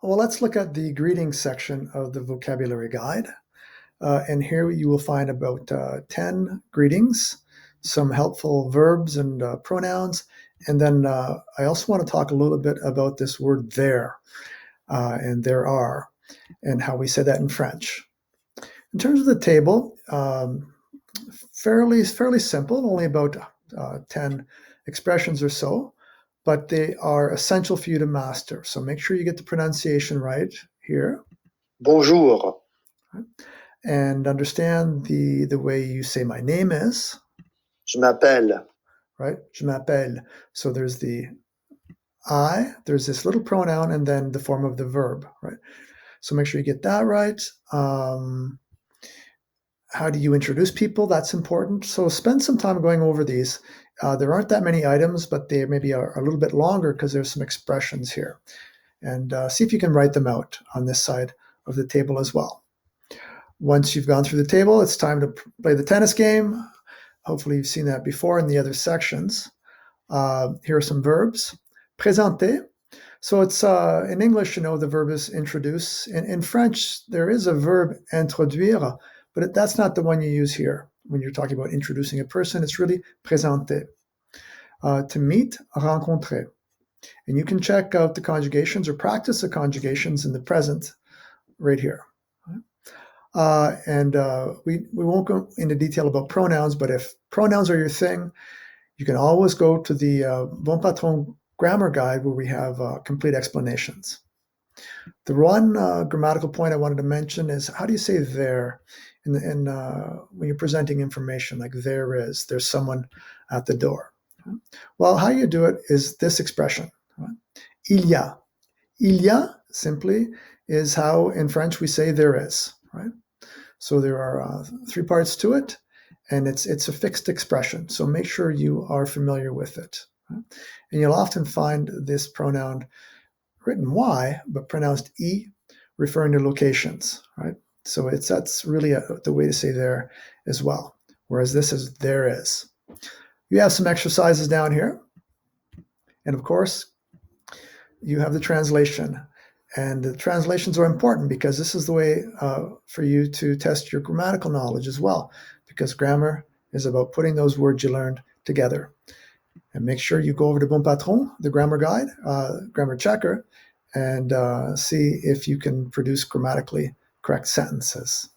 Well, let's look at the greeting section of the vocabulary guide. And here you will find about 10 greetings, some helpful verbs and pronouns. And then I also want to talk a little bit about this word there and there are and how we say that in French. In terms of the table, fairly simple, only about 10 expressions or so, but they are essential for you to master. So make sure you get the pronunciation right here Bonjour. and understand the way you say my name is, Je m'appelle. right? Je m'appelle. So there's the I, there's this little pronoun, and then the form of the verb, right? So make sure you get that right. How do you introduce people? That's important. So spend some time going over these. There aren't that many items, but they maybe are a little bit longer because there's some expressions here. And see if you can write them out on this side of the table as well. Once you've gone through the table, it's time to play the tennis game. Hopefully you've seen that before in the other sections. Here are some verbs. Présenter. So it's in English, the verb is introduce. In French, there is a verb introduire, but that's not the one you use here. When you're talking about introducing a person, it's really présenter. To meet, rencontrer. And you can check out the conjugations or practice the conjugations in the present right here. We won't go into detail about pronouns, but if pronouns are your thing, you can always go to the BonPatron grammar guide where we have complete explanations. The one grammatical point I wanted to mention is how do you say there when you're presenting information like there's someone at the door. Well, how you do it is this expression. Right? Il y a. Il y a simply is how in French we say there is. Right? So there are 3 parts to it, and it's a fixed expression. So make sure you are familiar with it. Right? And you'll often find this pronoun written Y, but pronounced E, referring to locations. Right? So that's really the way to say there as well. Whereas this is there is. You have some exercises down here. And of course, you have the translation. And the translations are important because this is the way for you to test your grammatical knowledge as well, because grammar is about putting those words you learned together. And make sure you go over to BonPatron, the grammar guide, grammar checker, and see if you can produce grammatically correct sentences.